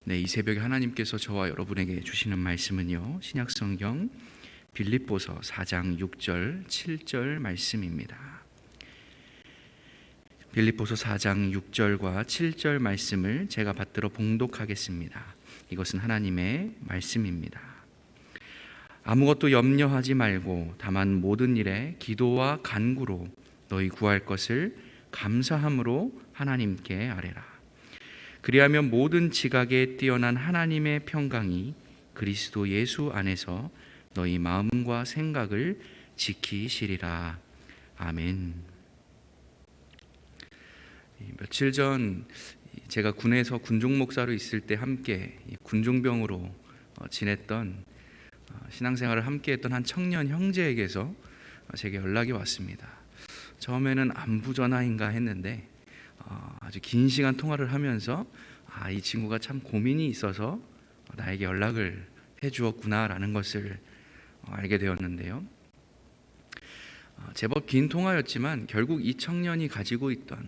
네, 이 새벽에 하나님께서 저와 여러분에게 주시는 말씀은요, 신약성경 빌립보서 4장 6절 7절 말씀입니다. 빌립보서 4장 6절과 7절 말씀을 제가 받들어 봉독하겠습니다. 이것은 하나님의 말씀입니다. 아무것도 염려하지 말고 다만 모든 일에 기도와 간구로 너희 구할 것을 감사함으로 하나님께 아뢰라. 그리하면 모든 지각에 뛰어난 하나님의 평강이 그리스도 예수 안에서 너희 마음과 생각을 지키시리라. 아멘. 며칠 전 제가 군에서 군종 목사로 있을 때 함께 군종병으로 지냈던 신앙생활을 함께 했던 한 청년 형제에게서 제게 연락이 왔습니다. 처음에는 안부 전화인가 했는데 아주 긴 시간 통화를 하면서 이 친구가 참 고민이 있어서 나에게 연락을 해주었구나라는 것을 알게 되었는데요. 제법 긴 통화였지만 결국 이 청년이 가지고 있던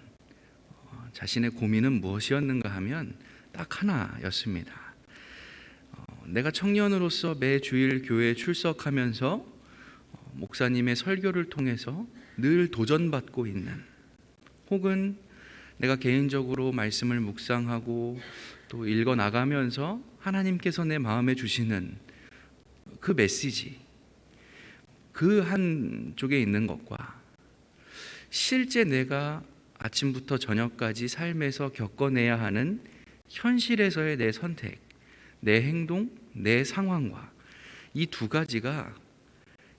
자신의 고민은 무엇이었는가 하면 딱 하나였습니다. 내가 청년으로서 매 주일 교회에 출석하면서 목사님의 설교를 통해서 늘 도전받고 있는, 혹은 내가 개인적으로 말씀을 묵상하고 또 읽어 나가면서 하나님께서 내 마음에 주시는 그 메시지, 그 한쪽에 있는 것과 실제 내가 아침부터 저녁까지 삶에서 겪어내야 하는 현실에서의 내 선택, 내 행동, 내 상황과 이 두 가지가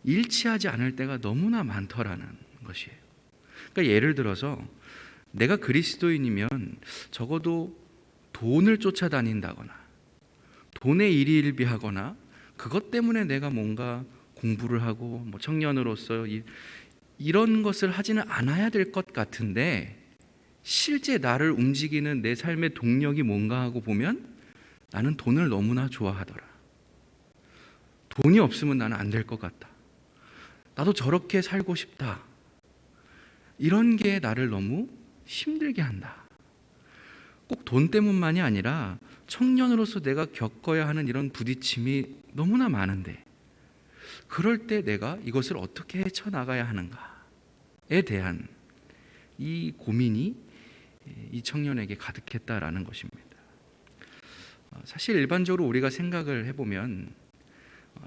일치하지 않을 때가 너무나 많더라는 것이에요. 그러니까 예를 들어서 내가 그리스도인이면 적어도 돈을 쫓아다닌다거나 돈에 일희일비하거나 그것 때문에 내가 뭔가 공부를 하고 청년으로서 이런 것을 하지는 않아야 될 것 같은데, 실제 나를 움직이는 내 삶의 동력이 뭔가 하고 보면 나는 돈을 너무나 좋아하더라. 돈이 없으면 나는 안 될 것 같다. 나도 저렇게 살고 싶다. 이런 게 나를 너무 힘들게 한다. 꼭 돈 때문만이 아니라 청년으로서 내가 겪어야 하는 이런 부딪힘이 너무나 많은데, 그럴 때 내가 이것을 어떻게 헤쳐나가야 하는가에 대한 이 고민이 이 청년에게 가득했다라는 것입니다. 사실 일반적으로 우리가 생각을 해보면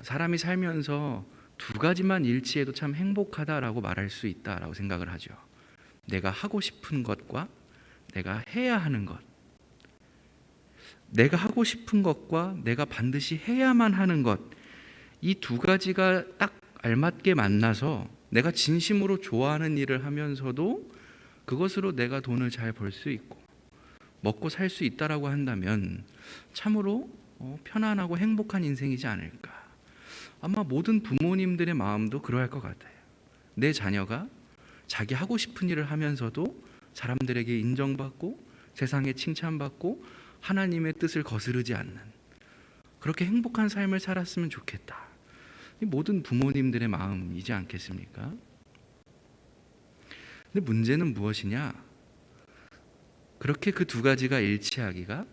사람이 살면서 두 가지만 일치해도 참 행복하다라고 말할 수 있다라고 생각을 하죠. 내가 하고 싶은 것과 내가 해야 하는 것, 내가 하고 싶은 것과 내가 반드시 해야만 하는 것, 이 두 가지가 딱 알맞게 만나서 내가 진심으로 좋아하는 일을 하면서도 그것으로 내가 돈을 잘 벌 수 있고 먹고 살 수 있다라고 한다면 참으로 편안하고 행복한 인생이지 않을까. 아마 모든 부모님들의 마음도 그러할 것 같아요. 내 자녀가 자기 하고 싶은 일을 하면서도 사람들에게 인정받고 세상에 칭찬받고 하나님의 뜻을 거스르지 않는 그렇게 행복한 삶을 살았으면 좋겠다. 이 모든 부모님들의 마음이지 않겠습니까? 근데 문제는 무엇이냐? 그렇게 그 두 가지가 일치하기가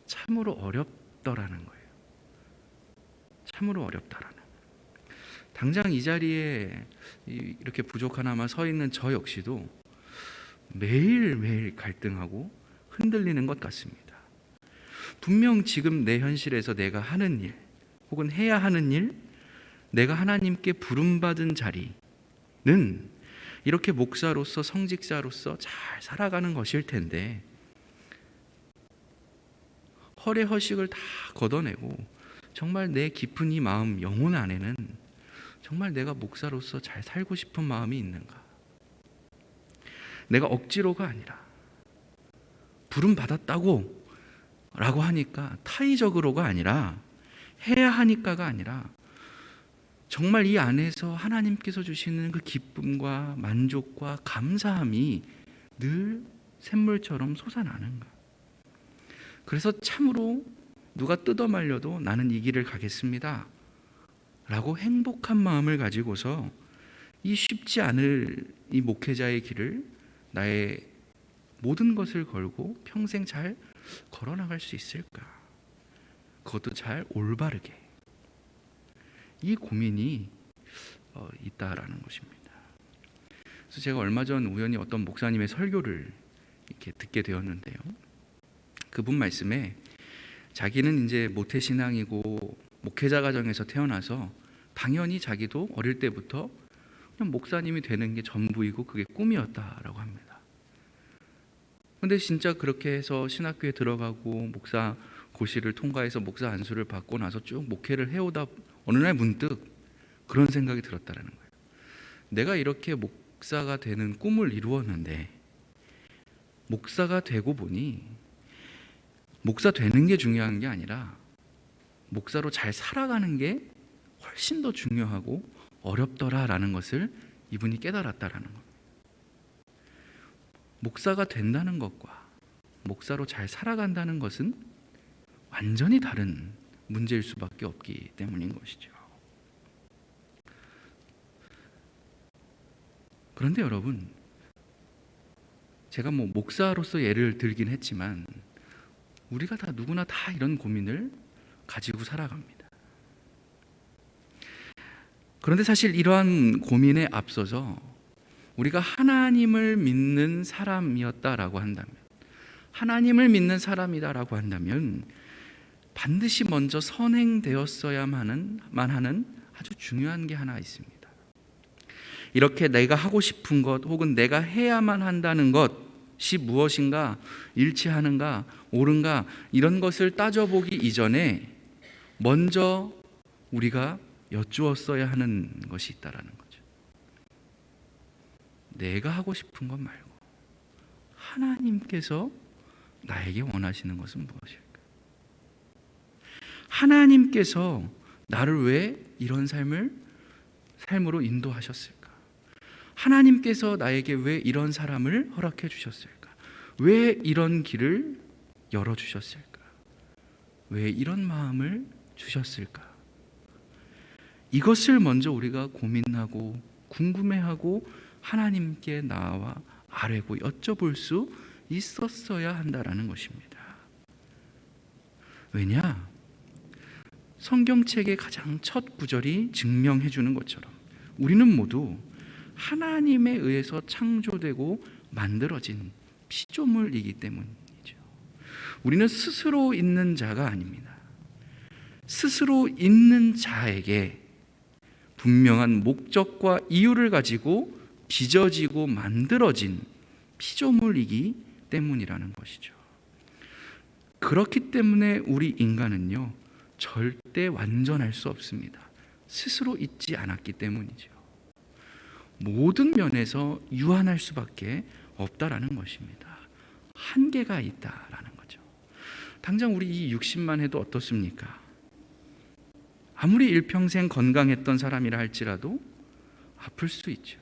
참으로 어렵더라는 거예요. 참으로 어렵다라는. 당장 이 자리에 이렇게 부족하나마 서 있는 저 역시도 매일매일 갈등하고 흔들리는 것 같습니다. 분명 지금 내 현실에서 내가 하는 일, 혹은 해야 하는 일, 내가 하나님께 부름받은 자리는 이렇게 목사로서 성직자로서 잘 살아가는 것일 텐데, 허례허식을 다 걷어내고 정말 내 깊은 이 마음, 영혼 안에는 정말 내가 목사로서 잘 살고 싶은 마음이 있는가? 내가 억지로가 아니라 부름받았다고 라고 하니까 타의적으로가 아니라, 해야 하니까가 아니라 정말 이 안에서 하나님께서 주시는 그 기쁨과 만족과 감사함이 늘 샘물처럼 솟아나는가. 그래서 참으로 누가 뜯어말려도 나는 이 길을 가겠습니다 라고 행복한 마음을 가지고서 이 쉽지 않을 이 목회자의 길을 나의 모든 것을 걸고 평생 잘 걸어나갈 수 있을까? 그것도 잘 올바르게. 이 고민이 있다라는 것입니다. 그래서 제가 얼마 전 우연히 어떤 목사님의 설교를 이렇게 듣게 되었는데요. 그분 말씀에 자기는 이제 모태신앙이고 목회자 가정에서 태어나서 당연히 자기도 어릴 때부터 그냥 목사님이 되는 게 전부이고 그게 꿈이었다라고 합니다. 근데 진짜 그렇게 해서 신학교에 들어가고 목사 고시를 통과해서 목사 안수를 받고 나서 쭉 목회를 해오다 어느 날 문득 그런 생각이 들었다라는 거예요. 내가 이렇게 목사가 되는 꿈을 이루었는데 목사가 되고 보니 목사 되는 게 중요한 게 아니라 목사로 잘 살아가는 게 훨씬 더 중요하고 어렵더라라는 것을 이분이 깨달았다라는 겁니다. 목사가 된다는 것과 목사로 잘 살아간다는 것은 완전히 다른 문제일 수밖에 없기 때문인 것이죠. 그런데 여러분, 제가 목사로서 예를 들긴 했지만 우리가 다 누구나 다 이런 고민을 가지고 살아갑니다. 그런데 사실 이러한 고민에 앞서서 우리가 하나님을 믿는 사람이었다라고 한다면, 하나님을 믿는 사람이다라고 한다면 반드시 먼저 선행되었어야만 하는 아주 중요한 게 하나 있습니다. 이렇게 내가 하고 싶은 것 혹은 내가 해야만 한다는 것이 무엇인가, 일치하는가, 옳은가 이런 것을 따져보기 이전에 먼저 우리가 여쭈었어야 하는 것이 있다라는 거죠. 내가 하고 싶은 것 말고 하나님께서 나에게 원하시는 것은 무엇일까? 하나님께서 나를 왜 이런 삶으로 인도하셨을까? 하나님께서 나에게 왜 이런 사람을 허락해 주셨을까? 왜 이런 길을 열어주셨을까? 왜 이런 마음을 주셨을까? 이것을 먼저 우리가 고민하고 궁금해하고 하나님께 나와 아뢰고 여쭤볼 수 있었어야 한다라는 것입니다. 왜냐? 성경책의 가장 첫 구절이 증명해 주는 것처럼 우리는 모두 하나님에 의해서 창조되고 만들어진 피조물이기 때문이죠. 우리는 스스로 있는 자가 아닙니다. 스스로 있는 자에게 분명한 목적과 이유를 가지고 빚어지고 만들어진 피조물이기 때문이라는 것이죠. 그렇기 때문에 우리 인간은요, 절대 완전할 수 없습니다. 스스로 있지 않았기 때문이죠. 모든 면에서 유한할 수밖에 없다라는 것입니다. 한계가 있다라는 거죠. 당장 우리 이 60만 해도 어떻습니까? 아무리 일평생 건강했던 사람이라 할지라도 아플 수 있죠.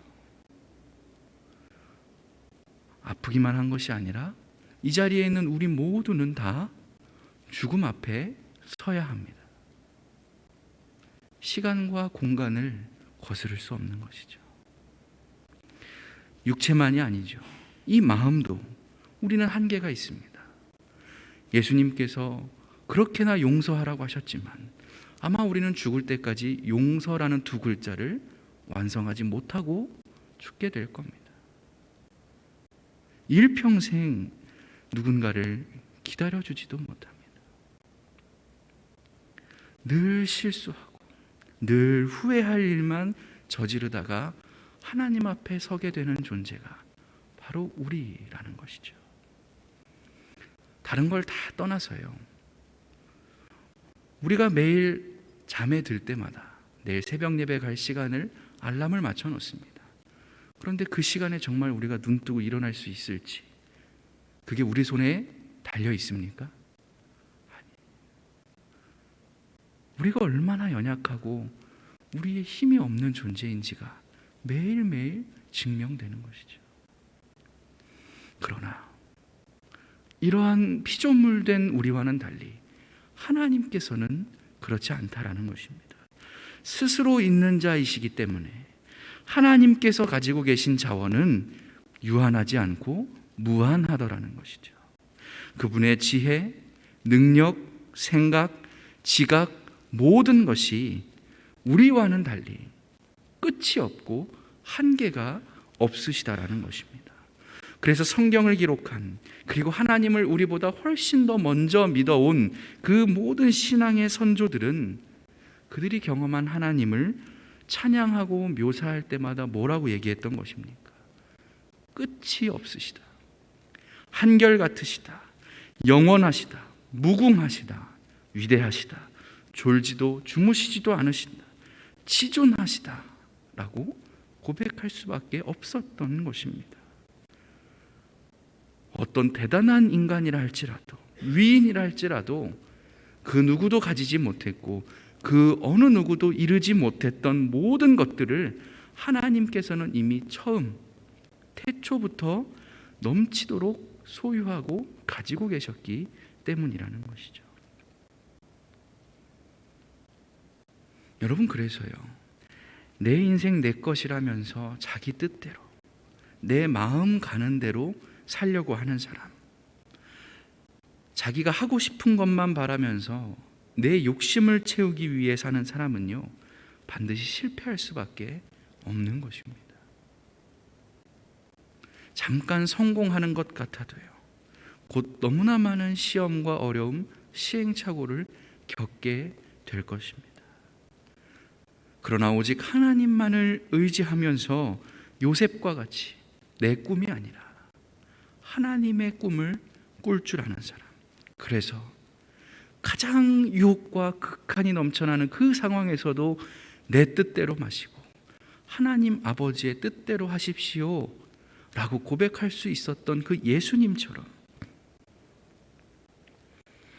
아프기만 한 것이 아니라 이 자리에 있는 우리 모두는 다 죽음 앞에 서야 합니다. 시간과 공간을 거스를 수 없는 것이죠. 육체만이 아니죠. 이 마음도 우리는 한계가 있습니다. 예수님께서 그렇게나 용서하라고 하셨지만 아마 우리는 죽을 때까지 용서라는 두 글자를 완성하지 못하고 죽게 될 겁니다. 일평생 누군가를 기다려주지도 못합니다. 늘 실수하고 늘 후회할 일만 저지르다가 하나님 앞에 서게 되는 존재가 바로 우리라는 것이죠. 다른 걸 다 떠나서요, 우리가 매일 잠에 들 때마다 내일 새벽 예배 갈 시간을 알람을 맞춰 놓습니다. 그런데 그 시간에 정말 우리가 눈 뜨고 일어날 수 있을지, 그게 우리 손에 달려 있습니까? 아니. 우리가 얼마나 연약하고 우리의 힘이 없는 존재인지가 매일매일 증명되는 것이죠. 그러나 이러한 피조물된 우리와는 달리 하나님께서는 그렇지 않다라는 것입니다. 스스로 있는 자이시기 때문에 하나님께서 가지고 계신 자원은 유한하지 않고 무한하더라는 것이죠. 그분의 지혜, 능력, 생각, 지각 모든 것이 우리와는 달리 끝이 없고 한계가 없으시다라는 것입니다. 그래서 성경을 기록한, 그리고 하나님을 우리보다 훨씬 더 먼저 믿어온 그 모든 신앙의 선조들은 그들이 경험한 하나님을 찬양하고 묘사할 때마다 뭐라고 얘기했던 것입니까? 끝이 없으시다, 한결같으시다, 영원하시다, 무궁하시다, 위대하시다, 졸지도 주무시지도 않으신다, 지존하시다 라고 고백할 수밖에 없었던 것입니다. 어떤 대단한 인간이라 할지라도, 위인이라 할지라도 그 누구도 가지지 못했고 그 어느 누구도 이루지 못했던 모든 것들을 하나님께서는 이미 처음 태초부터 넘치도록 소유하고 가지고 계셨기 때문이라는 것이죠. 여러분, 그래서요, 내 인생 내 것이라면서 자기 뜻대로 내 마음 가는 대로 살려고 하는 사람, 자기가 하고 싶은 것만 바라면서 내 욕심을 채우기 위해 사는 사람은요, 반드시 실패할 수밖에 없는 것입니다. 잠깐 성공하는 것 같아도요, 곧 너무나 많은 시험과 어려움, 시행착오를 겪게 될 것입니다. 그러나 오직 하나님만을 의지하면서 요셉과 같이 내 꿈이 아니라 하나님의 꿈을 꿀 줄 아는 사람, 그래서 가장 유혹과 극한이 넘쳐나는 그 상황에서도 내 뜻대로 마시고 하나님 아버지의 뜻대로 하십시오 라고 고백할 수 있었던 그 예수님처럼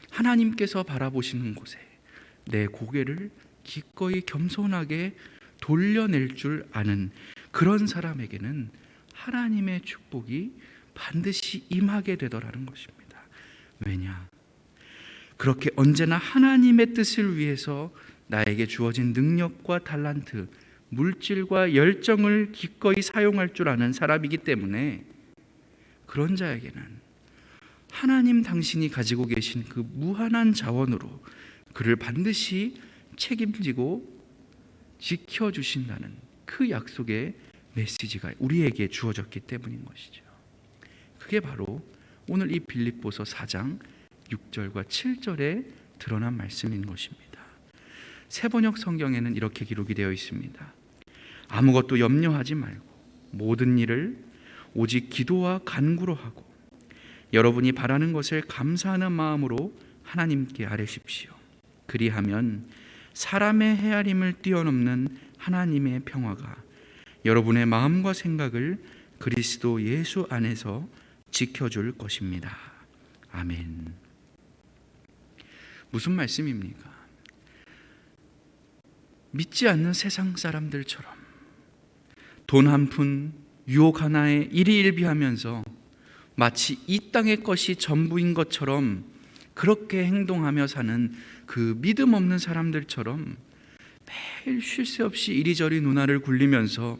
하나님께서 바라보시는 곳에 내 고개를 기꺼이 겸손하게 돌려낼 줄 아는 그런 사람에게는 하나님의 축복이 반드시 임하게 되더라는 것입니다. 왜냐? 그렇게 언제나 하나님의 뜻을 위해서 나에게 주어진 능력과 달란트, 물질과 열정을 기꺼이 사용할 줄 아는 사람이기 때문에 그런 자에게는 하나님 당신이 가지고 계신 그 무한한 자원으로 그를 반드시 책임지고 지켜주신다는 그 약속의 메시지가 우리에게 주어졌기 때문인 것이죠. 그게 바로 오늘 이 빌립보서 4장 6절과 7절에 드러난 말씀인 것입니다. 새번역 성경에는 이렇게 기록이 되어 있습니다. 아무것도 염려하지 말고 모든 일을 오직 기도와 간구로 하고 여러분이 바라는 것을 감사하는 마음으로 하나님께 아뢰십시오. 그리하면 사람의 헤아림을 뛰어넘는 하나님의 평화가 여러분의 마음과 생각을 그리스도 예수 안에서 지켜줄 것입니다. 아멘. 무슨 말씀입니까? 믿지 않는 세상 사람들처럼 돈 한 푼, 유혹 하나에 일희일비하면서 마치 이 땅의 것이 전부인 것처럼 그렇게 행동하며 사는 그 믿음 없는 사람들처럼 매일 쉴 새 없이 이리저리 눈알을 굴리면서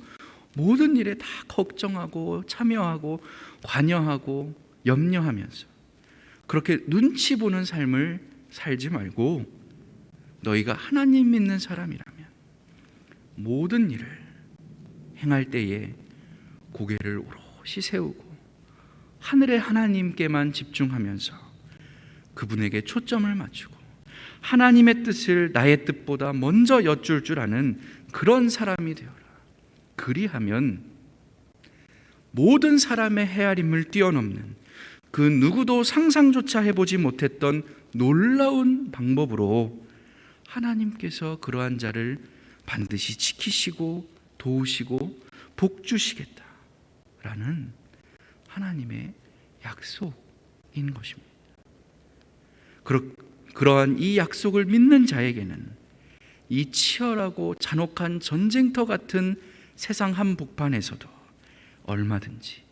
모든 일에 다 걱정하고 참여하고 관여하고 염려하면서 그렇게 눈치 보는 삶을 살지 말고 너희가 하나님 믿는 사람이라면 모든 일을 행할 때에 고개를 오롯이 세우고 하늘의 하나님께만 집중하면서 그분에게 초점을 맞추고 하나님의 뜻을 나의 뜻보다 먼저 여쭐 줄 아는 그런 사람이 되어라. 그리하면 모든 사람의 헤아림을 뛰어넘는 그 누구도 상상조차 해보지 못했던 놀라운 방법으로 하나님께서 그러한 자를 반드시 지키시고 도우시고 복주시겠다라는 하나님의 약속인 것입니다. 그러한 이 약속을 믿는 자에게는 이 치열하고 잔혹한 전쟁터 같은 세상 한복판에서도 얼마든지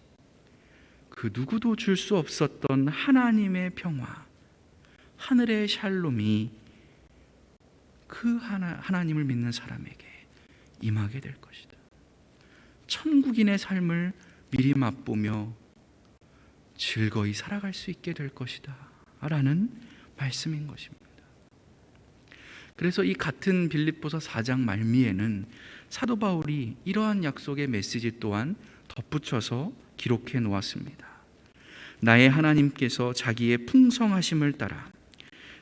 그 누구도 줄 수 없었던 하나님의 평화, 하늘의 샬롬이 그 하나님을 믿는 사람에게 임하게 될 것이다. 천국인의 삶을 미리 맛보며 즐거이 살아갈 수 있게 될 것이다 라는 말씀인 것입니다. 그래서 이 같은 빌립보서 4장 말미에는 사도 바울이 이러한 약속의 메시지 또한 덧붙여서 기록해 놓았습니다. 나의 하나님께서 자기의 풍성하심을 따라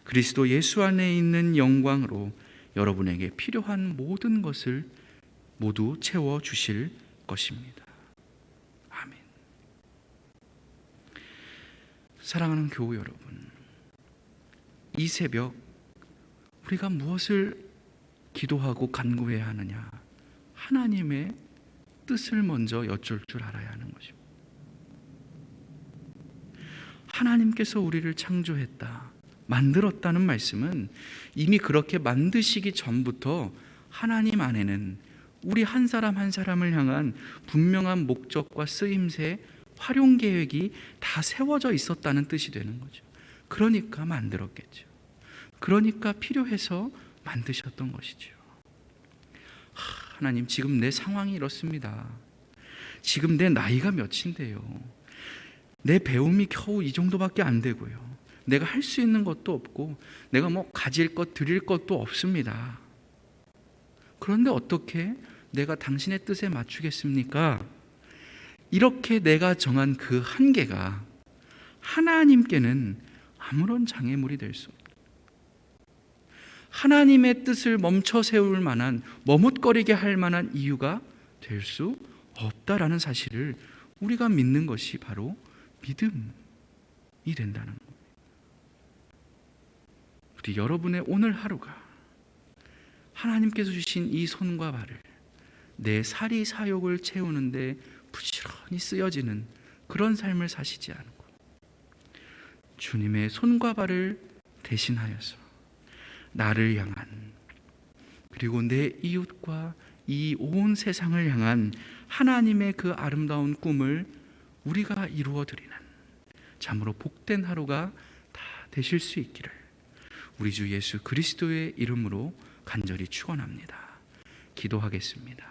그리스도 예수 안에 있는 영광으로 여러분에게 필요한 모든 것을 모두 채워 주실 것입니다. 아멘. 사랑하는 교우 여러분, 이 새벽 우리가 무엇을 기도하고 간구해야 하느냐? 하나님의 뜻을 먼저 여쭐 줄 알아야 하는 것입니다. 하나님께서 우리를 창조했다, 만들었다는 말씀은 이미 그렇게 만드시기 전부터 하나님 안에는 우리 한 사람 한 사람을 향한 분명한 목적과 쓰임새, 활용 계획이 다 세워져 있었다는 뜻이 되는 거죠. 그러니까 만들었겠죠. 그러니까 필요해서 만드셨던 것이죠. 하나님, 지금 내 상황이 이렇습니다. 지금 내 나이가 몇인데요. 내 배움이 겨우 이 정도밖에 안 되고요. 내가 할 수 있는 것도 없고 내가 뭐 가질 것 드릴 것도 없습니다. 그런데 어떻게 내가 당신의 뜻에 맞추겠습니까? 이렇게 내가 정한 그 한계가 하나님께는 아무런 장애물이 될 수 없다. 하나님의 뜻을 멈춰 세울 만한, 머뭇거리게 할 만한 이유가 될 수 없다라는 사실을 우리가 믿는 것이 바로 믿음이 된다는 겁니다. 우리 여러분의 오늘 하루가 하나님께서 주신 이 손과 발을 내 사리 사욕을 채우는데 부지런히 쓰여지는 그런 삶을 사시지 않고 주님의 손과 발을 대신하여서 나를 향한, 그리고 내 이웃과 이 온 세상을 향한 하나님의 그 아름다운 꿈을 우리가 이루어 드리는 참으로 복된 하루가 다 되실 수 있기를 우리 주 예수 그리스도의 이름으로 간절히 축원합니다. 기도하겠습니다.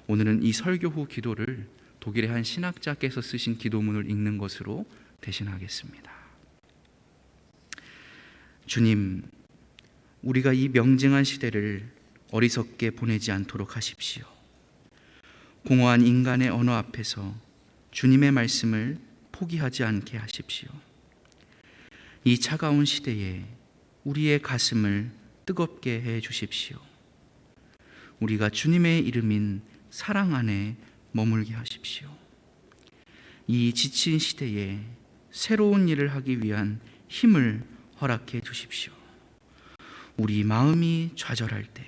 오늘은 이 설교 후 기도를 독일의 한 신학자께서 쓰신 기도문을 읽는 것으로 대신하겠습니다. 주님, 우리가 이 명쟁한 시대를 어리석게 보내지 않도록 하십시오. 공허한 인간의 언어 앞에서 주님의 말씀을 포기하지 않게 하십시오. 이 차가운 시대에 우리의 가슴을 뜨겁게 해 주십시오. 우리가 주님의 이름인 사랑 안에 머물게 하십시오. 이 지친 시대에 새로운 일을 하기 위한 힘을 허락해 주십시오. 우리 마음이 좌절할 때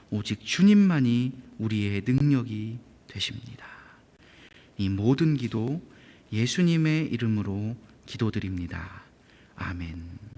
오직 주님만이 우리의 능력이 되십니다. 이 모든 기도 예수님의 이름으로 기도드립니다. 아멘.